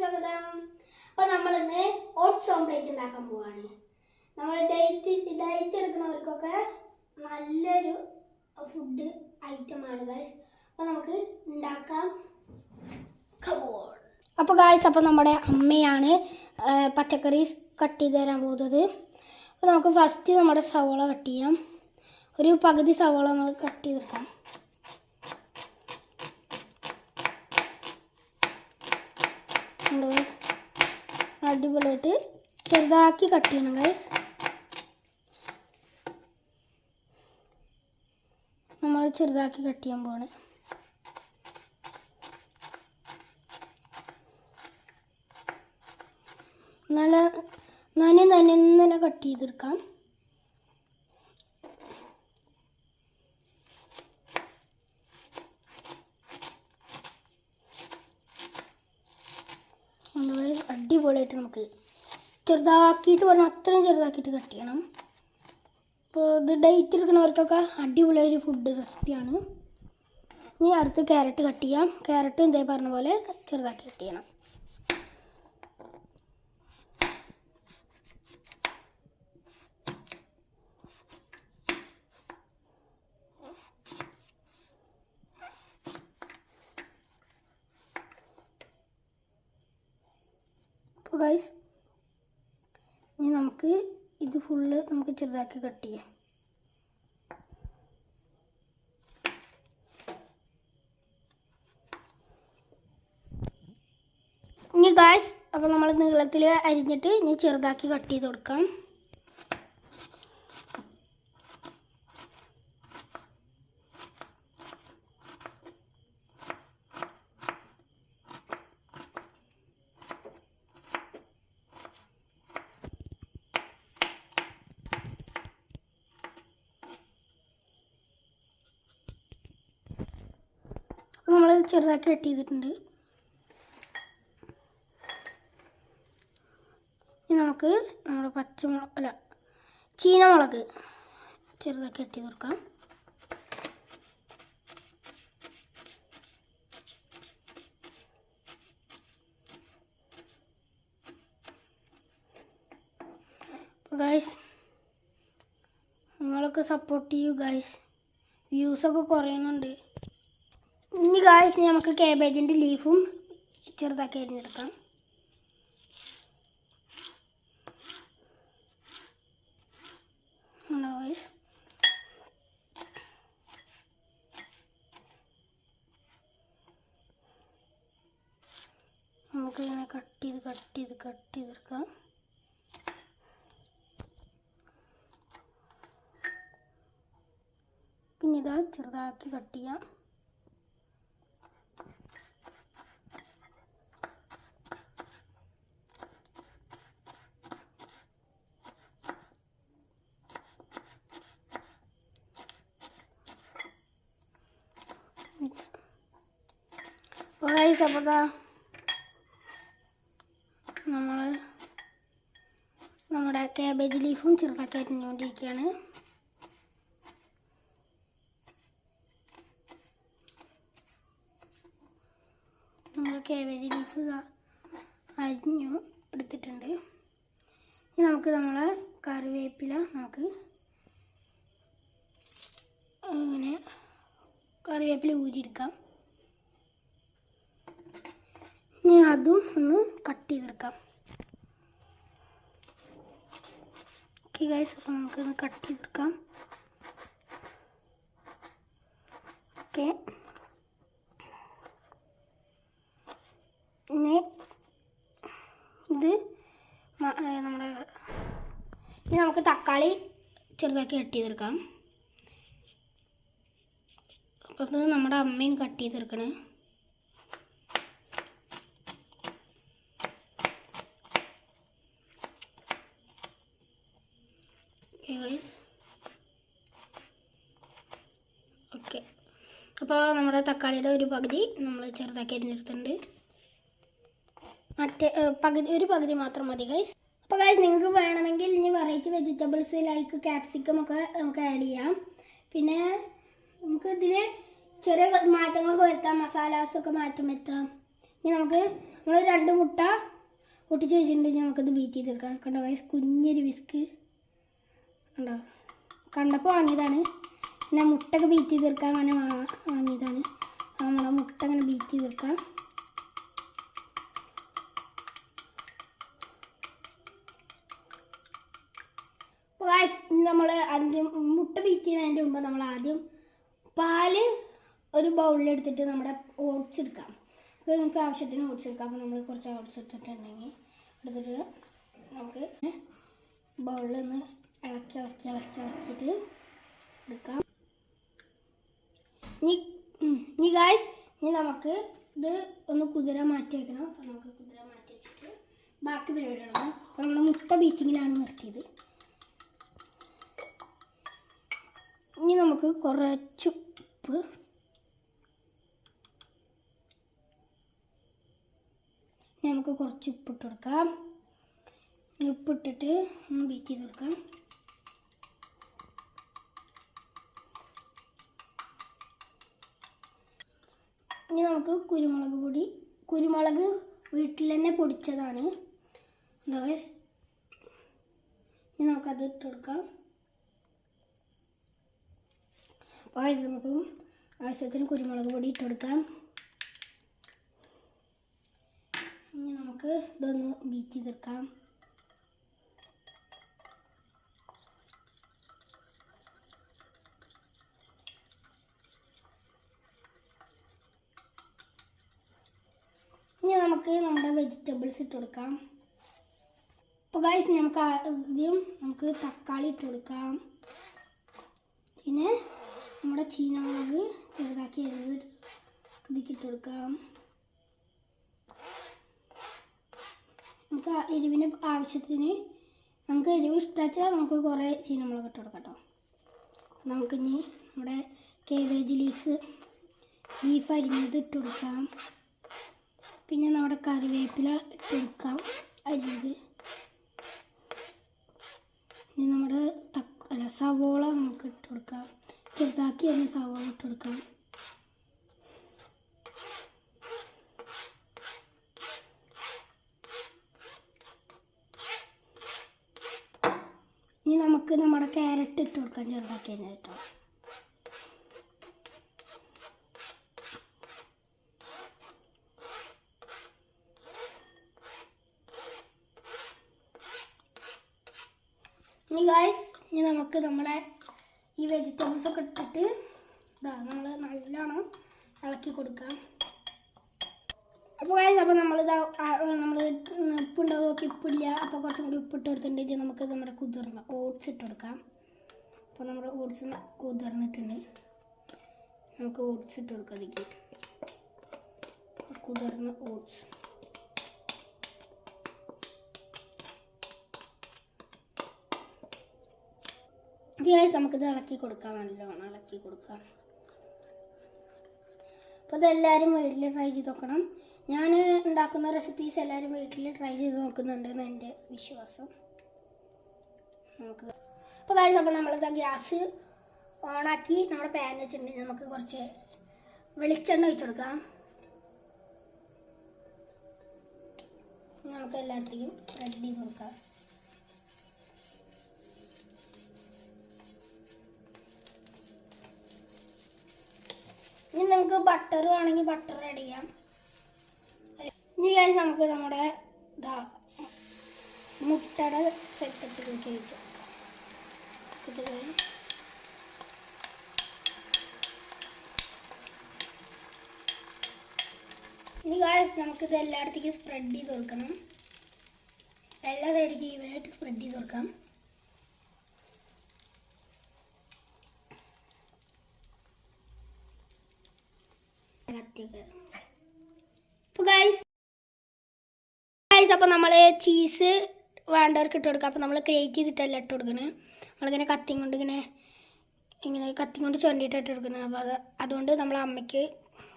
സ്വാഗതം. അപ്പോൾ നമ്മളിന്ന് ഓട്സ് ഓംപ്ലേറ്റ് ഉണ്ടാക്കാൻ പോവാണ്. നമ്മൾ ഡയറ്റ് എടുക്കുന്നവർക്കൊക്കെ നല്ലൊരു ഫുഡ് ഐറ്റമാണ് ഗൈസ്. അപ്പോൾ നമുക്ക് ഉണ്ടാക്കാം. അപ്പോൾ ഗൈസ്, അപ്പോൾ നമ്മുടെ അമ്മയാണ് പച്ചക്കറി കട്ട് ചെയ്ത് തരാൻ പോകുന്നത്. അപ്പോൾ നമുക്ക് ഫസ്റ്റ് നമ്മുടെ സവോള കട്ട് ചെയ്യാം. ഒരു പകുതി സവോള നമ്മൾ കട്ട് ചെയ്തെടുക്കാം. അടിപൊളിയായിട്ട് ചെറുതാക്കി കട്ട് ചെയ്യണം ഗൈസ്. നമ്മൾ ചെറുതാക്കി കട്ട് ചെയ്യാൻ പോവാണ്. നല്ല നനഞ്ഞ് കട്ട് ചെയ്തെടുക്കാം. അടിപൊളിയായിട്ട് നമുക്ക് ചെറുതാക്കിയിട്ട് പറഞ്ഞാൽ അത്രയും ചെറുതാക്കിയിട്ട് കട്ട് ചെയ്യണം. അപ്പോൾ ഇത് ഡയറ്റ് എടുക്കുന്നവർക്കൊക്കെ അടിപൊളിയൊരു ഫുഡ് റെസിപ്പിയാണ്. ഇനി അടുത്ത് ക്യാരറ്റ് കട്ട് ചെയ്യാം. ക്യാരറ്റ് ഇതേ പറഞ്ഞ പോലെ ചെറുതാക്കി കട്ട് ചെയ്യണം. ഗൈസ്, ഇനി നമുക്ക് ഇത് ഫുള്ള് നമുക്ക് ചെറുതാക്കി കട്ട് ചെയ്യാം. ഇനി ഗൈസ്, അപ്പോൾ നമ്മൾ നീളത്തിൽ അരിഞ്ഞിട്ട് ഇനി ചെറുതാക്കി കട്ട് ചെയ്ത് കൊടുക്കാം. നമ്മൾ ചെറുതാക്കി കട്ട് ചെയ്തിട്ടുണ്ട്. ഇനി നമുക്ക് നമ്മുടെ ചീനമുളക് ചെറുതാക്കി കട്ട് ചെയ്ത് കൊടുക്കാം. അപ്പോൾ ഗൈസ്, നിങ്ങളൊക്കെ സപ്പോർട്ട് ചെയ്യൂ ഗൈസ്. വ്യൂസൊക്കെ കുറയുന്നുണ്ട്. ഇനി ഗൈസ്, നമുക്ക് കാബേജിൻ്റെ ലീഫും ചെറുതാക്കി അരിഞ്ഞെടുക്കാം. നമുക്കിങ്ങനെ കട്ട് ചെയ്തെടുക്കാം. പിന്നെ ഇതാ ചെറുതാക്കി കട്ട് ചെയ്യാം. അപ്പോൾ നമ്മൾ നമ്മുടെ കാബേജ് ലീഫും ചെറുതാക്കി അരിഞ്ഞുകൊണ്ടിരിക്കുകയാണ്. നമ്മൾ കാബേജ് ലീഫ് അരിഞ്ഞു എടുത്തിട്ടുണ്ട്. ഇനി നമുക്ക് നമ്മളെ കറിവേപ്പില ഇങ്ങനെ കറിവേപ്പില ഊരിയെടുക്കാം. ഇനി അതും ഒന്ന് കട്ട് ചെയ്തെടുക്കാം. ഓക്കെ ഗൈസ്, അപ്പോൾ നമുക്കൊന്ന് കട്ട് ചെയ്തെടുക്കാം. ഓക്കെ, ഇനി നമുക്ക് തക്കാളി ചെറുതാക്കി കട്ട് ചെയ്തെടുക്കാം. അപ്പോൾ ഇത് നമ്മുടെ അമ്മയും കട്ട് ചെയ്തെടുക്കണേ. ഓക്കെ, അപ്പോൾ നമ്മുടെ തക്കാളിയുടെ ഒരു പകുതി നമ്മൾ ചെറുതാക്കി അരിഞ്ഞെടുത്തിട്ടുണ്ട്. ഒരു പകുതി മാത്രം മതി ഗൈസ്. അപ്പോൾ ഗൈസ്, നിങ്ങൾക്ക് വേണമെങ്കിൽ ഇനി വെറൈറ്റി വെജിറ്റബിൾസ് ലൈക്ക് ക്യാപ്സിക്കം ഒക്കെ നമുക്ക് ആഡ് ചെയ്യാം. പിന്നെ നമുക്ക് ഇതിൽ ചെറിയ മാറ്റങ്ങളൊക്കെ വരുത്താം. മസാലാസൊക്കെ മാറ്റം വരുത്താം. ഇനി നമുക്ക് നമ്മൾ 2 മുട്ട പൊട്ടിച്ച് വെച്ചിട്ടുണ്ടെങ്കിൽ നമുക്കത് ബീറ്റ് ചെയ്തെടുക്കാം. കണ്ടോ ഗൈസ്, കുഞ്ഞൊരു വിസ്ക് കണ്ടോ, കണ്ടപ്പോൾ വാങ്ങിയതാണ്. പിന്നെ മുട്ടയൊക്കെ ബീറ്റ് ചെയ്തെടുക്കാൻ അങ്ങനെ വാങ്ങിയതാണ്. നമ്മളെ മുട്ട അങ്ങനെ ബീറ്റ് ചെയ്തെടുക്കാം. അപ്പോൾ ഗൈസ് നമ്മൾ അതിൻ്റെ മുട്ട ബീറ്റ് ചെയ്യുന്നതിൻ്റെ മുമ്പ് നമ്മൾ ആദ്യം പാല് ഒരു ബൗളിലെടുത്തിട്ട് നമ്മുടെ ഓട്സ് എടുക്കാം. അത് നമുക്ക് ആവശ്യത്തിന് ഓട്സ് എടുക്കാം. അപ്പോൾ നമ്മൾ കുറച്ച് ഓട്സ് എടുത്തിട്ടുണ്ടെങ്കിൽ എടുത്തിട്ട് നമുക്ക് ബൗളിൽ നിന്ന് ഇളക്കിയിട്ട് എടുക്കാം. ഇനി ഗൈസ് ഇനി നമുക്ക് ഇത് ഒന്ന് കുതിരാൻ മാറ്റി വയ്ക്കണം. അപ്പോൾ നമുക്ക് കുതിരാൻ മാറ്റി വെച്ചിട്ട് ബാക്കി പരിപാടി ഇടണം. അപ്പോൾ നമ്മൾ മുട്ട ബീറ്റിങ്ങിലാണ് നിർത്തിയത്. ഇനി നമുക്ക് കുറച്ച് ഉപ്പ്, നമുക്ക് കുറച്ച് ഉപ്പിട്ട് കൊടുക്കാം. ഉപ്പിട്ടിട്ട് ബീറ്റ് ചെയ്ത് കൊടുക്കാം. ഇനി നമുക്ക് കുരുമുളക് പൊടി, കുരുമുളക് വീട്ടിൽ തന്നെ പൊടിച്ചതാണ്. ഇനി നമുക്കത് ഇട്ട് കൊടുക്കാം. നമുക്ക് ആവശ്യത്തിന് കുരുമുളക് പൊടി ഇട്ട് കൊടുക്കാം. ഇനി നമുക്ക് ഇതൊന്ന് ബീറ്റ് ചെയ്തെടുക്കാം. ഇനി നമുക്ക് നമ്മുടെ വെജിറ്റബിൾസ് ഇട്ട് കൊടുക്കാം. അപ്പോൾ ഗൈസ് നമുക്ക് ആദ്യം നമുക്ക് തക്കാളി ഇട്ട് കൊടുക്കാം. പിന്നെ നമ്മുടെ ചീനമുളക് ചെറുതാക്കി ഇതിക്കിട്ട് കൊടുക്കാം. നമുക്ക് എരിവിന് ആവശ്യത്തിന്, നമുക്ക് എരിവ് ഇഷ്ടച്ചാൽ നമുക്ക് കുറേ ചീനമുളക് ഇട്ട് കൊടുക്കാം കേട്ടോ. നമുക്കിനി നമ്മുടെ കേബേജ് ലീഫ് അരിഞ്ഞത് ഇട്ട് കൊടുക്കാം. പിന്നെ നമ്മുടെ കറിവേപ്പില ഇട്ട് കൊടുക്കാം അരിഞ്ഞത്. ഇനി നമ്മുടെ സവോള നമുക്ക് ഇട്ട് കൊടുക്കാം. ചെറുതാക്കി അതിന് സവോള ഇട്ട് കൊടുക്കാം. ഇനി നമുക്ക് നമ്മുടെ ക്യാരറ്റ് ഇട്ട് കൊടുക്കാം ചെറുതാക്കി തന്നെ കേട്ടോ. ഇനി നമുക്ക് നമ്മളെ ഈ വെജിറ്റബിൾസ് ഒക്കെ ഇട്ടിട്ട് നമ്മൾ നല്ലോണം ഇളക്കി കൊടുക്കാം. അപ്പോൾ ഗൈസ് നമ്മൾ ഉപ്പുണ്ടോ നോക്കി, ഉപ്പില്ല. അപ്പോൾ കുറച്ചും കൂടി ഉപ്പിട്ട് കൊടുത്തിട്ടുണ്ടെങ്കിൽ നമുക്ക് നമ്മുടെ കുതിർന്ന ഓട്സ് ഇട്ട് കൊടുക്കാം. അപ്പോൾ നമ്മുടെ ഓട്സ് കുതിർന്നിട്ടുണ്ട്. നമുക്ക് ഓട്സ് ഇട്ട് കൊടുക്കാം. അതിലേക്ക് കുതിർന്ന ഓട്സ്. നമുക്കിത് ഇളക്കി കൊടുക്കാം, നല്ലോണം ഇളക്കി കൊടുക്കാം. അപ്പോൾ ഇതെല്ലാവരും വീട്ടിൽ ട്രൈ ചെയ്ത് നോക്കണം. ഞാൻ ഉണ്ടാക്കുന്ന റെസിപ്പീസ് എല്ലാവരും വീട്ടിൽ ട്രൈ ചെയ്ത് നോക്കുന്നുണ്ടെന്ന് എൻ്റെ വിശ്വാസം. നമുക്ക് അപ്പോൾ ഗൈസ് അപ്പോൾ നമ്മളിത് ഗ്യാസ് ഓണാക്കി നമ്മുടെ പാൻ വെച്ചിട്ടുണ്ടെങ്കിൽ നമുക്ക് കുറച്ച് വെളിച്ചെണ്ണ ഒഴിച്ച് കൊടുക്കാം. നമുക്ക് എല്ലായിടത്തേക്കും സ്പ്രെഡ് ചെയ്ത് കൊടുക്കാം. ഇനി നിങ്ങൾക്ക് ബട്ടർ വേണമെങ്കിൽ ബട്ടർ ആഡ് ചെയ്യാം. ഇനി നമുക്ക് നമ്മുടെ മുട്ടയുടെ സെറ്റപ്പിലേക്ക് വെച്ച് കൊടുക്കാം. ഇനി നമുക്കിത് എല്ലായിടത്തേക്കും സ്പ്രെഡ് ചെയ്ത് കൊടുക്കണം. എല്ലാ സൈഡിലേക്കും ഈവനായിട്ട് സ്പ്രെഡ് ചെയ്ത് കൊടുക്കാം. അപ്പോൾ നമ്മൾ ചീസ് വേണ്ടവർക്ക് ഇട്ട് കൊടുക്കാം. അപ്പോൾ നമ്മൾ ക്രിയേറ്റ് ചെയ്തിട്ടല്ല ഇട്ട് കൊടുക്കണേ. നമ്മളിങ്ങനെ കത്തിയും കൊണ്ട് ഇങ്ങനെ കത്തിയും കൊണ്ട് ചുരണ്ടിയിട്ട് ഇട്ട് കൊടുക്കുന്നത്. അപ്പോൾ അതുകൊണ്ട് നമ്മൾ അമ്മയ്ക്ക്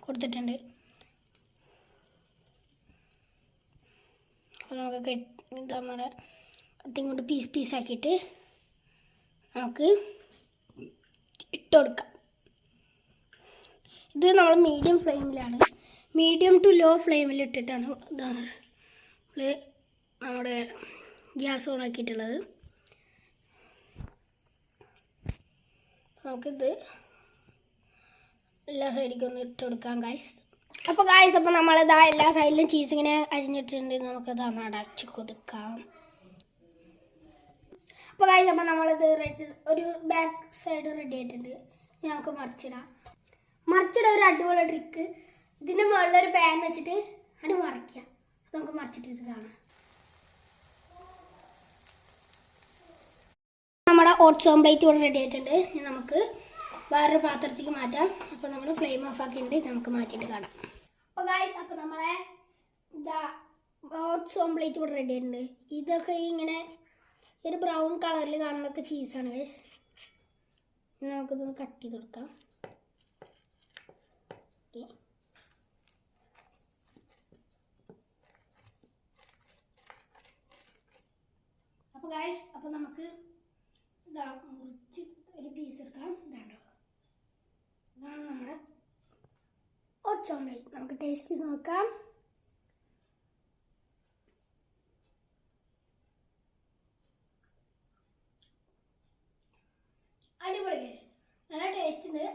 കൊടുത്തിട്ടുണ്ട്. അപ്പോൾ നമുക്ക് നമ്മുടെ കത്തിയും കൊണ്ട് പീസാക്കിയിട്ട് നമുക്ക് ഇട്ട് കൊടുക്കാം. ഇത് നമ്മൾ മീഡിയം മീഡിയം ടു ലോ ഫ്ലെയിമിൽ ഇട്ടിട്ടാണ് നമ്മുടെ ഗ്യാസ് ഓൺ ആക്കിയിട്ടുള്ളത്. നമുക്കിത് എല്ലാ സൈഡിലേക്കും ഒന്ന് ഇട്ട് കൊടുക്കാം ഗായ്സ്. അപ്പോൾ ഗായ്സ്, അപ്പോൾ നമ്മളിതാ എല്ലാ സൈഡിലും ചീസ് ഇങ്ങനെ അരിഞ്ഞിട്ടുണ്ട്. നമുക്കിത് അടച്ച് കൊടുക്കാം. അപ്പോൾ ഗായ്സ്, അപ്പോൾ നമ്മളിത് ഒരു ബാക്ക് സൈഡ് റെഡി ആയിട്ടുണ്ട്. നമുക്ക് മറിച്ചിടാം. ഒരു അടിപൊളി ട്രിക്ക്, ഇതിൻ്റെ മുകളിലൊരു പാൻ വെച്ചിട്ട് അത് മറിക്കുക. നമുക്ക് മറിച്ചിട്ട് ഇത് കാണാം. നമ്മുടെ ഓട്സ് ഓംപ്ലേറ്റ് ഇവിടെ റെഡി ആയിട്ടുണ്ട്. ഇനി നമുക്ക് വേറൊരു പാത്രത്തേക്ക് മാറ്റാം. അപ്പോൾ നമ്മൾ ഫ്ലെയിം ഓഫ് ആക്കിയിട്ടുണ്ട്. നമുക്ക് മാറ്റിയിട്ട് കാണാം. അപ്പോൾ ഗായ്സ്, അപ്പോൾ നമ്മളെ ഓട്സ് ഓംപ്ലേറ്റ് ഇവിടെ റെഡി ആയിട്ടുണ്ട്. ഇതൊക്കെ ഇങ്ങനെ ഒരു ബ്രൗൺ കളറിൽ കാണുന്നതൊക്കെ ചീസാണ് ഗായ്സ്. നമുക്കിതൊന്ന് കട്ട് ചെയ്ത് കൊടുക്കാം. ഓക്കെ, അപ്പോൾ ഗായ്സ്, അപ്പോൾ നമുക്ക് മുറിച്ച് ഒരു പീസ് എടുക്കാം. ഇതാണ് നമ്മുടെ ഓട്സ് ഓംപ്ലേറ്റ്. നമുക്ക് ടേസ്റ്റ് ചെയ്ത് നോക്കാം. അടിപൊളി ഗൈസ്, നല്ല ടേസ്റ്റ് ഉണ്ട്.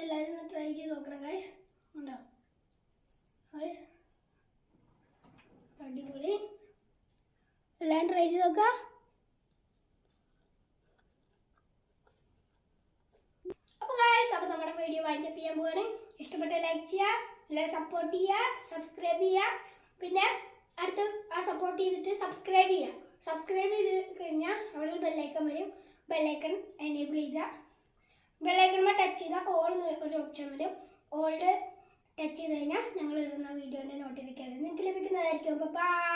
എല്ലാവരും ഒന്ന് ട്രൈ ചെയ്ത് നോക്കണം ഗൈസ്. ഉണ്ടോ ഗൈസ്? അടിപൊളി, എല്ലാവരും ട്രൈ ചെയ്ത് നോക്കാം. അപ്പോൾ നമ്മുടെ വീഡിയോ വൈൻഡപ്പ് ചെയ്യാൻ പോവാണ്. ഇഷ്ടപ്പെട്ട ലൈക്ക് ചെയ്യുക, എല്ലാവരും സപ്പോർട്ട് ചെയ്യുക, സബ്സ്ക്രൈബ് ചെയ്യുക. പിന്നെ അടുത്ത് സപ്പോർട്ട് ചെയ്തിട്ട് സബ്സ്ക്രൈബ് ചെയ്യുക. സബ്സ്ക്രൈബ് ചെയ്ത് കഴിഞ്ഞാൽ അവിടെ ബെല്ലൈക്കൺ വരും. ബെല്ലൈക്കൺ എനേബിൾ ചെയ്യുക. ബെല്ലൈക്കൺമേൽ ടച്ച് ചെയ്താൽ ഓൾ ഒരു ഓപ്ഷൻ വരും. ഓൾഡ് ടച്ച് ചെയ്ത് കഴിഞ്ഞാൽ ഞങ്ങൾ ഇടുന്ന വീഡിയോൻ്റെ നോട്ടിഫിക്കേഷൻ നിങ്ങൾക്ക് ലഭിക്കുന്നതായിരിക്കും. അപ്പോൾ ബൈ.